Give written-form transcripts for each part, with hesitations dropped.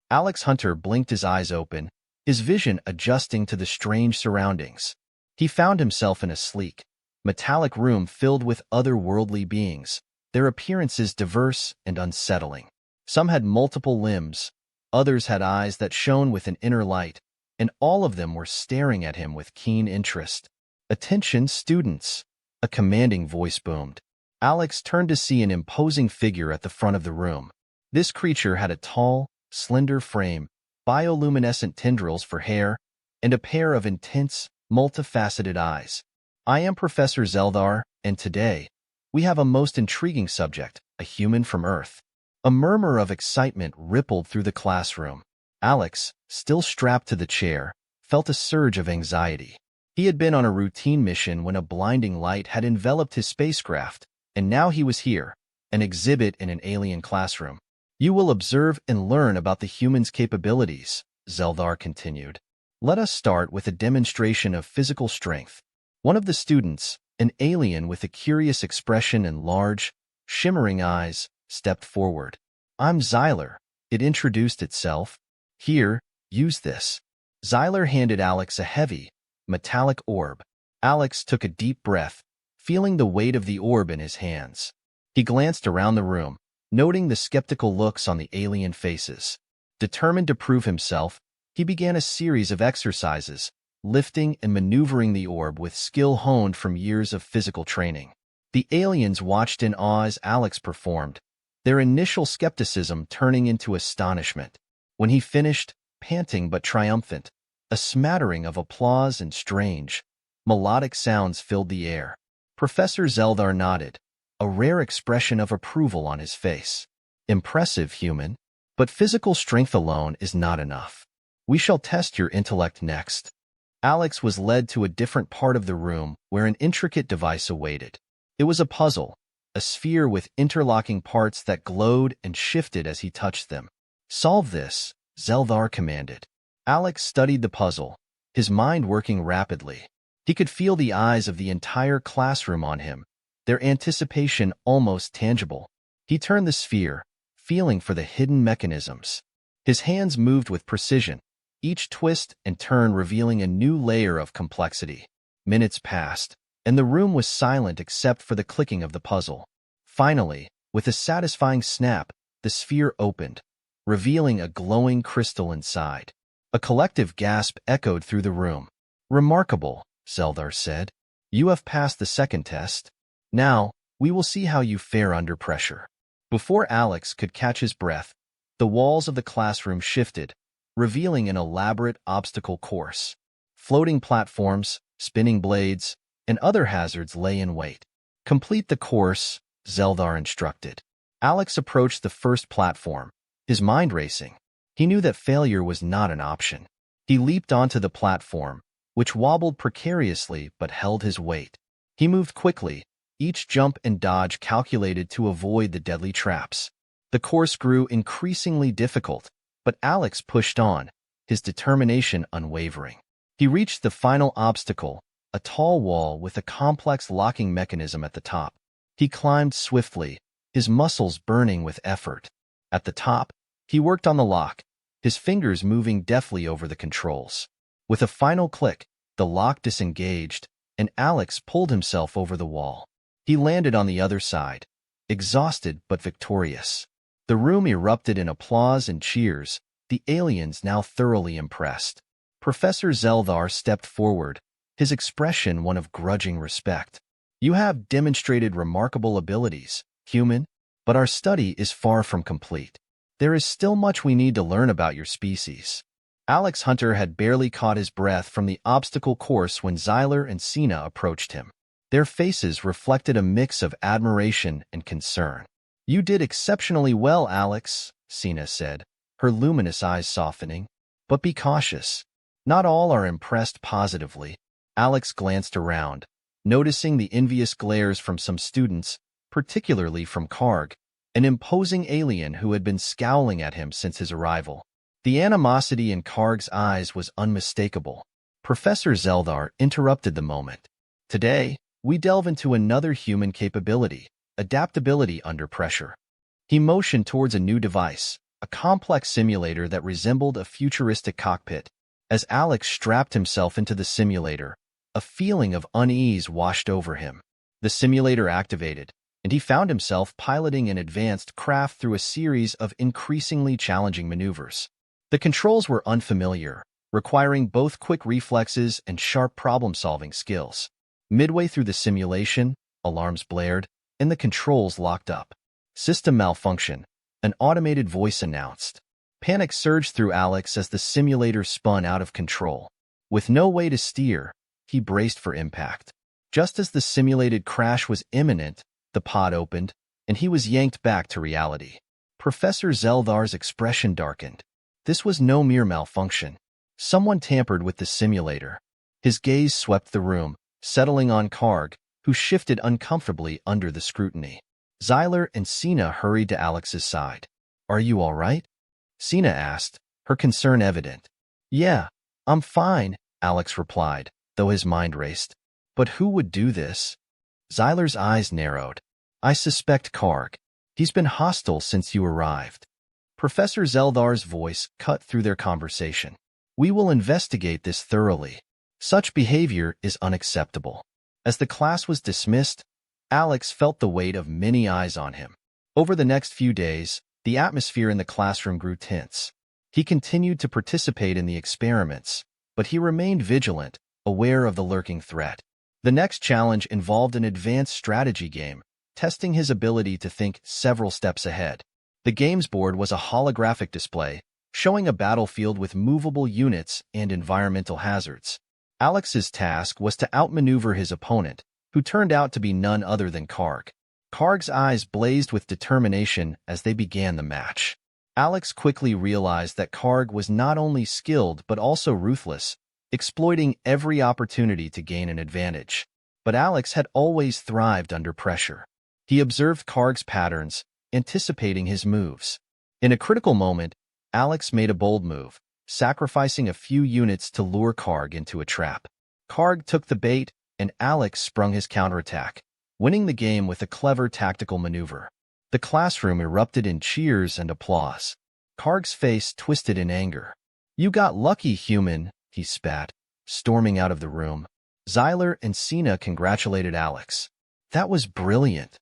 Alex Hunter blinked his eyes open, his vision adjusting to the strange surroundings. He found himself in a sleek, metallic room filled with otherworldly beings, their appearances diverse and unsettling. Some had multiple limbs, others had eyes that shone with an inner light, and all of them were staring at him with keen interest. "Attention, students!" a commanding voice boomed. Alex turned to see an imposing figure at the front of the room. This creature had a tall, slender frame, bioluminescent tendrils for hair, and a pair of intense, multifaceted eyes. "I am Professor Zeldar, and today, we have a most intriguing subject, a human from Earth." A murmur of excitement rippled through the classroom. Alex, still strapped to the chair, felt a surge of anxiety. He had been on a routine mission when a blinding light had enveloped his spacecraft, and now he was here, an exhibit in an alien classroom. "You will observe and learn about the human's capabilities," Zeldar continued. "Let us start with a demonstration of physical strength." One of the students, an alien with a curious expression and large, shimmering eyes, stepped forward. "I'm Xyler," it introduced itself. "Here, use this." Xyler handed Alex a heavy, metallic orb. Alex took a deep breath, feeling the weight of the orb in his hands. He glanced around the room, noting the skeptical looks on the alien faces. Determined to prove himself, he began a series of exercises, lifting and maneuvering the orb with skill honed from years of physical training. The aliens watched in awe as Alex performed, their initial skepticism turning into astonishment. When he finished, panting but triumphant, a smattering of applause and strange, melodic sounds filled the air. Professor Zeldar nodded, a rare expression of approval on his face. "Impressive, human. But physical strength alone is not enough. We shall test your intellect next." Alex was led to a different part of the room where an intricate device awaited. It was a puzzle, a sphere with interlocking parts that glowed and shifted as he touched them. "Solve this," Zeldar commanded. Alex studied the puzzle, his mind working rapidly. He could feel the eyes of the entire classroom on him, their anticipation almost tangible. He turned the sphere, feeling for the hidden mechanisms. His hands moved with precision, each twist and turn revealing a new layer of complexity. Minutes passed, and the room was silent except for the clicking of the puzzle. Finally, with a satisfying snap, the sphere opened, revealing a glowing crystal inside. A collective gasp echoed through the room. "Remarkable," Zeldar said. "You have passed the second test. Now, we will see how you fare under pressure." Before Alex could catch his breath, the walls of the classroom shifted, revealing an elaborate obstacle course. Floating platforms, spinning blades, and other hazards lay in wait. "Complete the course," Zeldar instructed. Alex approached the first platform, his mind racing. He knew that failure was not an option. He leaped onto the platform, which wobbled precariously but held his weight. He moved quickly, each jump and dodge calculated to avoid the deadly traps. The course grew increasingly difficult, but Alex pushed on, his determination unwavering. He reached the final obstacle, a tall wall with a complex locking mechanism at the top. He climbed swiftly, his muscles burning with effort. At the top, he worked on the lock, his fingers moving deftly over the controls. With a final click, the lock disengaged, and Alex pulled himself over the wall. He landed on the other side, exhausted but victorious. The room erupted in applause and cheers, the aliens now thoroughly impressed. Professor Zeldar stepped forward, his expression one of grudging respect. "You have demonstrated remarkable abilities, human, but our study is far from complete. There is still much we need to learn about your species." Alex Hunter had barely caught his breath from the obstacle course when Xyler and Sina approached him. Their faces reflected a mix of admiration and concern. "You did exceptionally well, Alex," Sina said, her luminous eyes softening. "But be cautious. Not all are impressed positively." Alex glanced around, noticing the envious glares from some students, particularly from Karg, an imposing alien who had been scowling at him since his arrival. The animosity in Karg's eyes was unmistakable. Professor Zeldar interrupted the moment. "Today, we delve into another human capability, adaptability under pressure." He motioned towards a new device, a complex simulator that resembled a futuristic cockpit. As Alex strapped himself into the simulator, a feeling of unease washed over him. The simulator activated, and he found himself piloting an advanced craft through a series of increasingly challenging maneuvers. The controls were unfamiliar, requiring both quick reflexes and sharp problem-solving skills. Midway through the simulation, alarms blared, and the controls locked up. System malfunction, an automated voice announced. Panic surged through Alex as the simulator spun out of control. With no way to steer, he braced for impact. Just as the simulated crash was imminent, the pod opened, and he was yanked back to reality. Professor Zeldhar's expression darkened. This was no mere malfunction. Someone tampered with the simulator. His gaze swept the room, settling on Karg, who shifted uncomfortably under the scrutiny. Xyler and Sina hurried to Alex's side. "Are you all right?" Sina asked, her concern evident. "Yeah, I'm fine," Alex replied, though his mind raced. "But who would do this?" Xyler's eyes narrowed. "I suspect Karg. He's been hostile since you arrived." Professor Zeldhar's voice cut through their conversation. "We will investigate this thoroughly. Such behavior is unacceptable." As the class was dismissed, Alex felt the weight of many eyes on him. Over the next few days, the atmosphere in the classroom grew tense. He continued to participate in the experiments, but he remained vigilant, aware of the lurking threat. The next challenge involved an advanced strategy game, testing his ability to think several steps ahead. The game's board was a holographic display, showing a battlefield with movable units and environmental hazards. Alex's task was to outmaneuver his opponent, who turned out to be none other than Karg. Karg's eyes blazed with determination as they began the match. Alex quickly realized that Karg was not only skilled but also ruthless, exploiting every opportunity to gain an advantage. But Alex had always thrived under pressure. He observed Karg's patterns, anticipating his moves. In a critical moment, Alex made a bold move, sacrificing a few units to lure Karg into a trap. Karg took the bait, and Alex sprung his counterattack, winning the game with a clever tactical maneuver. The classroom erupted in cheers and applause. Karg's face twisted in anger. "You got lucky, human," he spat, storming out of the room. Xyler and Sina congratulated Alex. "That was brilliant,"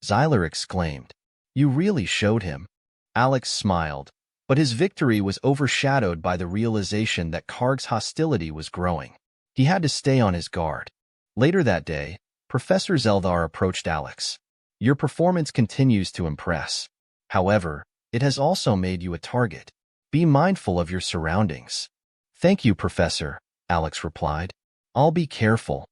Xyler exclaimed. "You really showed him." Alex smiled, but his victory was overshadowed by the realization that Karg's hostility was growing. He had to stay on his guard. Later that day, Professor Zeldhar approached Alex. "Your performance continues to impress. However, it has also made you a target. Be mindful of your surroundings." "Thank you, Professor," Alex replied. "I'll be careful."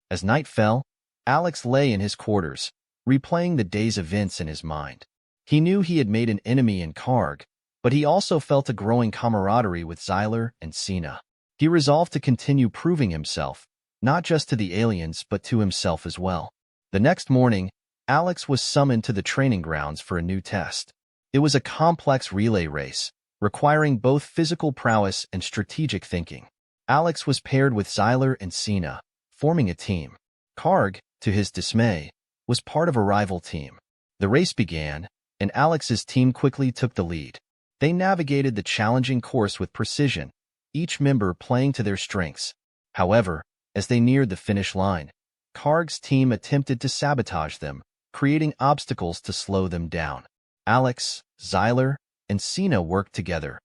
As night fell, Alex lay in his quarters, replaying the day's events in his mind. He knew he had made an enemy in Karg, but he also felt a growing camaraderie with Xyler and Sina. He resolved to continue proving himself, not just to the aliens but to himself as well. The next morning, Alex was summoned to the training grounds for a new test. It was a complex relay race, requiring both physical prowess and strategic thinking. Alex was paired with Xyler and Sina, forming a team. Karg, to his dismay, was part of a rival team. The race began, and Alex's team quickly took the lead. They navigated the challenging course with precision, each member playing to their strengths. However, as they neared the finish line, Karg's team attempted to sabotage them, creating obstacles to slow them down. Alex, Xyler, and Sina worked together,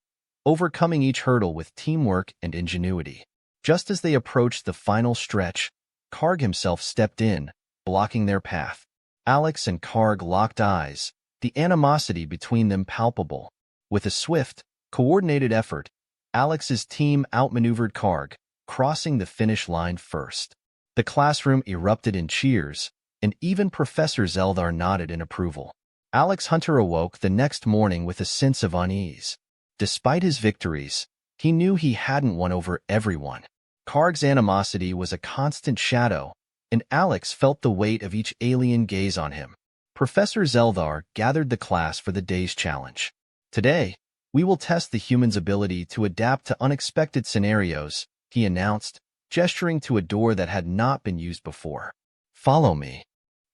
overcoming each hurdle with teamwork and ingenuity. Just as they approached the final stretch, Karg himself stepped in, blocking their path. Alex and Karg locked eyes, the animosity between them palpable. With a swift, coordinated effort, Alex's team outmaneuvered Karg, crossing the finish line first. The classroom erupted in cheers, and even Professor Zeldhar nodded in approval. Alex Hunter awoke the next morning with a sense of unease. Despite his victories, he knew he hadn't won over everyone. Karg's animosity was a constant shadow, and Alex felt the weight of each alien gaze on him. Professor Zeldhar gathered the class for the day's challenge. "Today, we will test the human's ability to adapt to unexpected scenarios," he announced, gesturing to a door that had not been used before. "Follow me."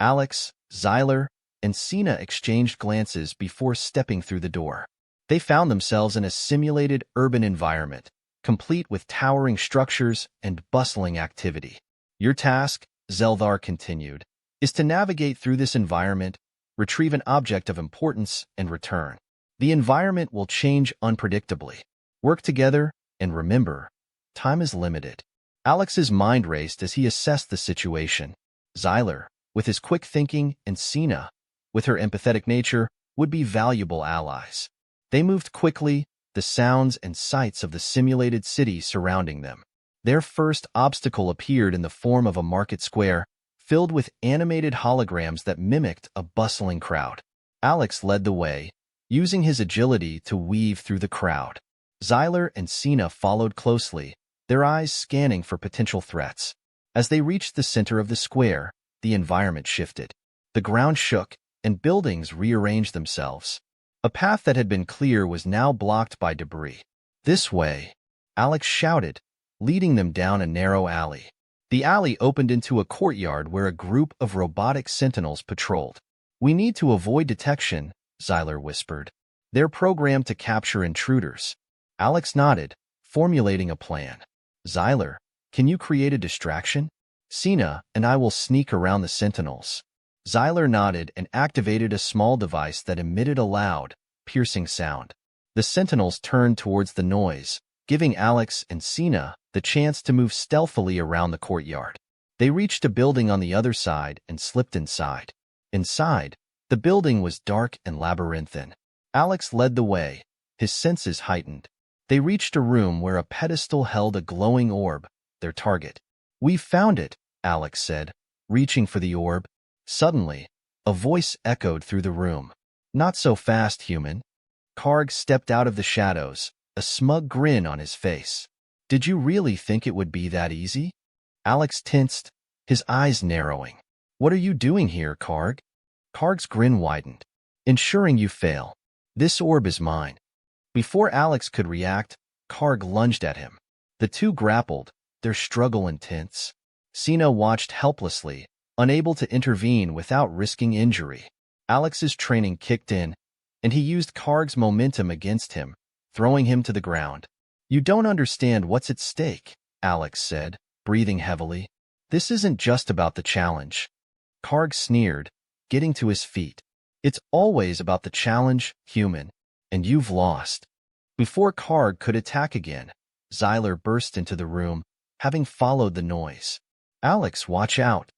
Alex, Xyler, and Sina exchanged glances before stepping through the door. They found themselves in a simulated urban environment, complete with towering structures and bustling activity. Your task, Zeldar continued, is to navigate through this environment, retrieve an object of importance, and return. The environment will change unpredictably. Work together, and remember, time is limited. Alex's mind raced as he assessed the situation. Xyler, with his quick thinking, and Sina, with her empathetic nature, would be valuable allies. They moved quickly, the sounds and sights of the simulated city surrounding them. Their first obstacle appeared in the form of a market square, filled with animated holograms that mimicked a bustling crowd. Alex led the way, using his agility to weave through the crowd. Xyler and Sina followed closely, their eyes scanning for potential threats. As they reached the center of the square, the environment shifted. The ground shook, and buildings rearranged themselves. A path that had been clear was now blocked by debris. "This way," Alex shouted, leading them down a narrow alley. The alley opened into a courtyard where a group of robotic sentinels patrolled. "We need to avoid detection," Xyler whispered. "They're programmed to capture intruders." Alex nodded, formulating a plan. "Xyler, can you create a distraction? Sina and I will sneak around the sentinels." Xyler nodded and activated a small device that emitted a loud, piercing sound. The sentinels turned towards the noise, giving Alex and Sina the chance to move stealthily around the courtyard. They reached a building on the other side and slipped inside. Inside, the building was dark and labyrinthine. Alex led the way, his senses heightened. They reached a room where a pedestal held a glowing orb, their target. "We've found it," Alex said, reaching for the orb. Suddenly, a voice echoed through the room. "Not so fast, human." Karg stepped out of the shadows, a smug grin on his face. "Did you really think it would be that easy?" Alex tensed, his eyes narrowing. "What are you doing here, Karg?" Karg's grin widened. "Ensuring you fail. This orb is mine." Before Alex could react, Karg lunged at him. The two grappled, their struggle intense. Sina watched helplessly, unable to intervene without risking injury. Alex's training kicked in, and he used Karg's momentum against him, throwing him to the ground. "You don't understand what's at stake," Alex said, breathing heavily. "This isn't just about the challenge." Karg sneered, getting to his feet. "It's always about the challenge, human, and you've lost." Before Karg could attack again, Xyler burst into the room, having followed the noise. "Alex, watch out."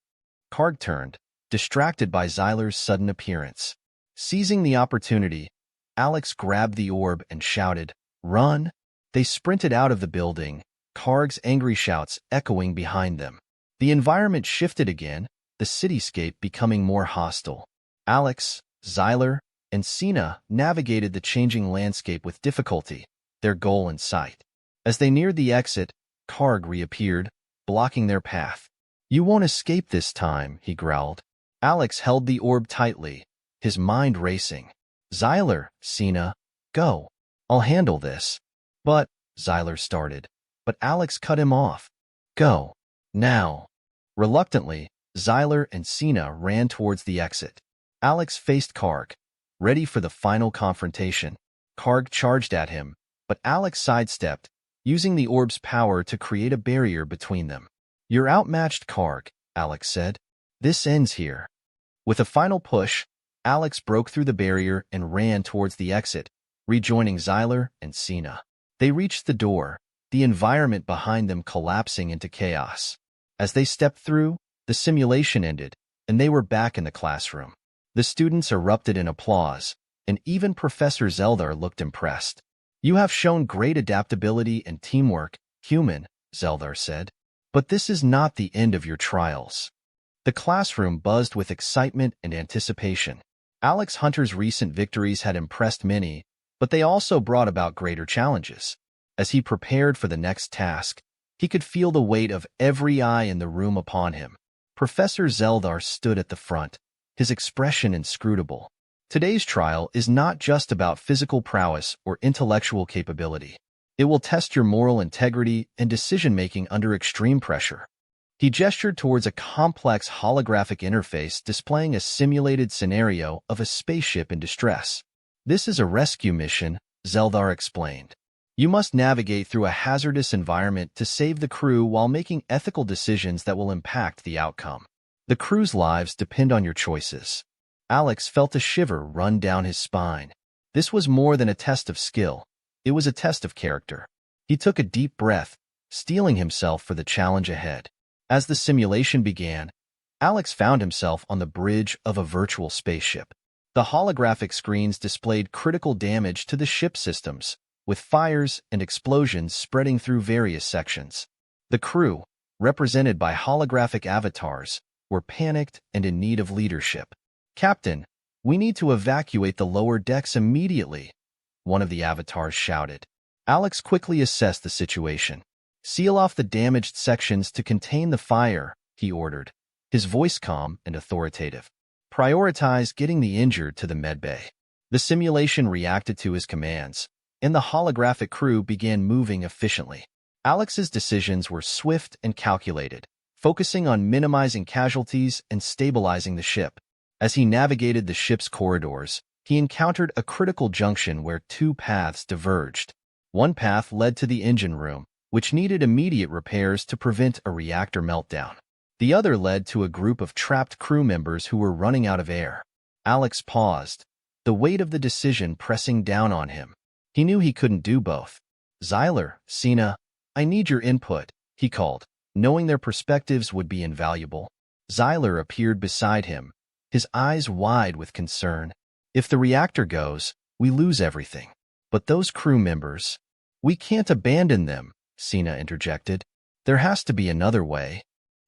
Karg turned, distracted by Xyler's sudden appearance. Seizing the opportunity, Alex grabbed the orb and shouted, "Run!" They sprinted out of the building, Karg's angry shouts echoing behind them. The environment shifted again, the cityscape becoming more hostile. Alex, Xyler, and Sina navigated the changing landscape with difficulty, their goal in sight. As they neared the exit, Karg reappeared, blocking their path. "You won't escape this time," he growled. Alex held the orb tightly, his mind racing. "Xyler, Sina, go. I'll handle this." "But," Xyler started, but Alex cut him off. "Go. Now." Reluctantly, Xyler and Sina ran towards the exit. Alex faced Karg, ready for the final confrontation. Karg charged at him, but Alex sidestepped, using the orb's power to create a barrier between them. "You're outmatched, Karg," Alex said. "This ends here." With a final push, Alex broke through the barrier and ran towards the exit, rejoining Xyler and Sina. They reached the door, the environment behind them collapsing into chaos. As they stepped through, the simulation ended, and they were back in the classroom. The students erupted in applause, and even Professor Zeldar looked impressed. "You have shown great adaptability and teamwork, human," Zeldar said. "But this is not the end of your trials." The classroom buzzed with excitement and anticipation. Alex Hunter's recent victories had impressed many, but they also brought about greater challenges. As he prepared for the next task, he could feel the weight of every eye in the room upon him. Professor Zeldar stood at the front, his expression inscrutable. Today's trial is not just about physical prowess or intellectual capability. It will test your moral integrity and decision-making under extreme pressure. He gestured towards a complex holographic interface displaying a simulated scenario of a spaceship in distress. "This is a rescue mission," Zeldar explained. You must navigate through a hazardous environment to save the crew while making ethical decisions that will impact the outcome. The crew's lives depend on your choices. Alex felt a shiver run down his spine. This was more than a test of skill. It was a test of character. He took a deep breath, steeling himself for the challenge ahead. As the simulation began, Alex found himself on the bridge of a virtual spaceship. The holographic screens displayed critical damage to the ship systems, with fires and explosions spreading through various sections. The crew, represented by holographic avatars, were panicked and in need of leadership. "Captain, we need to evacuate the lower decks immediately," one of the avatars shouted. Alex quickly assessed the situation. "Seal off the damaged sections to contain the fire," he ordered, his voice calm and authoritative. "Prioritize getting the injured to the medbay." The simulation reacted to his commands, and the holographic crew began moving efficiently. Alex's decisions were swift and calculated, focusing on minimizing casualties and stabilizing the ship. As he navigated the ship's corridors, he encountered a critical junction where two paths diverged. One path led to the engine room, which needed immediate repairs to prevent a reactor meltdown. The other led to a group of trapped crew members who were running out of air. Alex paused, the weight of the decision pressing down on him. He knew he couldn't do both. "Zyler, Sina, I need your input," he called, knowing their perspectives would be invaluable. Zyler appeared beside him, his eyes wide with concern. "If the reactor goes, we lose everything. But those crew members—" "We can't abandon them," Sina interjected. "There has to be another way."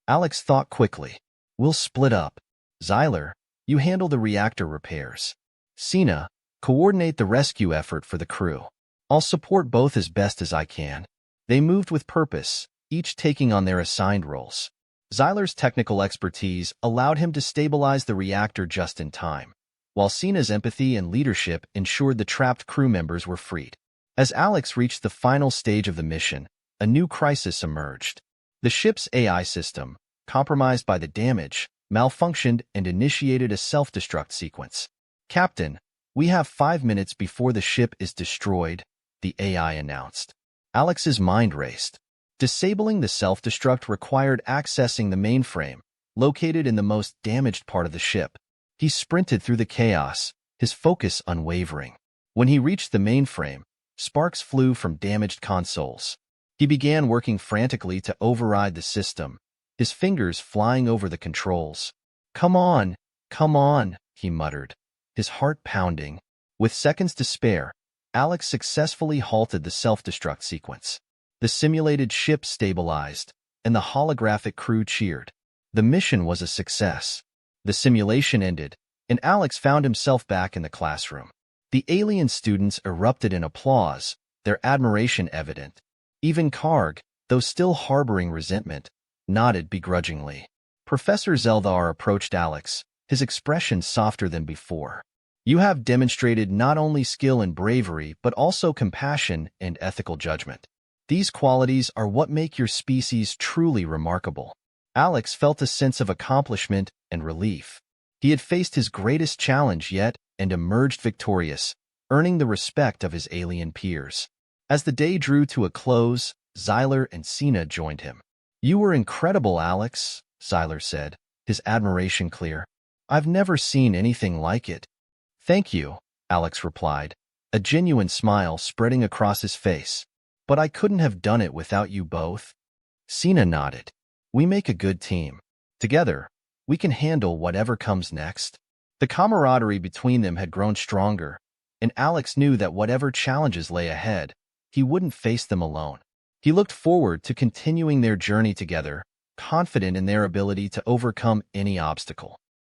Alex thought quickly. "We'll split up. Zyler, you handle the reactor repairs. Sina, coordinate the rescue effort for the crew. I'll support both as best as I can." They moved with purpose, each taking on their assigned roles. Zyler's technical expertise allowed him to stabilize the reactor just in time, while Sina's empathy and leadership ensured the trapped crew members were freed. As Alex reached the final stage of the mission, a new crisis emerged. The ship's AI system, compromised by the damage, malfunctioned and initiated a self-destruct sequence. "Captain, we have 5 minutes before the ship is destroyed," the AI announced. Alex's mind raced. Disabling the self-destruct required accessing the mainframe, located in the most damaged part of the ship. He sprinted through the chaos, his focus unwavering. When he reached the mainframe, sparks flew from damaged consoles. He began working frantically to override the system, his fingers flying over the controls. Come on," he muttered, his heart pounding. With seconds to spare, Alex successfully halted the self-destruct sequence. The simulated ship stabilized, and the holographic crew cheered. The mission was a success. The simulation ended, and Alex found himself back in the classroom. The alien students erupted in applause, their admiration evident. Even Karg, though still harboring resentment, nodded begrudgingly. Professor Zeldar approached Alex, his expression softer than before. "You have demonstrated not only skill and bravery but also compassion and ethical judgment. These qualities are what make your species truly remarkable." Alex felt a sense of accomplishment and relief. He had faced his greatest challenge yet and emerged victorious, earning the respect of his alien peers. As the day drew to a close, Zyler and Sina joined him. "You were incredible, Alex," Zyler said, his admiration clear. "I've never seen anything like it." "Thank you," Alex replied, a genuine smile spreading across his face. "But I couldn't have done it without you both." Sina nodded. "We make a good team. Together, we can handle whatever comes next." The camaraderie between them had grown stronger, and Alex knew that whatever challenges lay ahead, he wouldn't face them alone. He looked forward to continuing their journey together, confident in their ability to overcome any obstacle.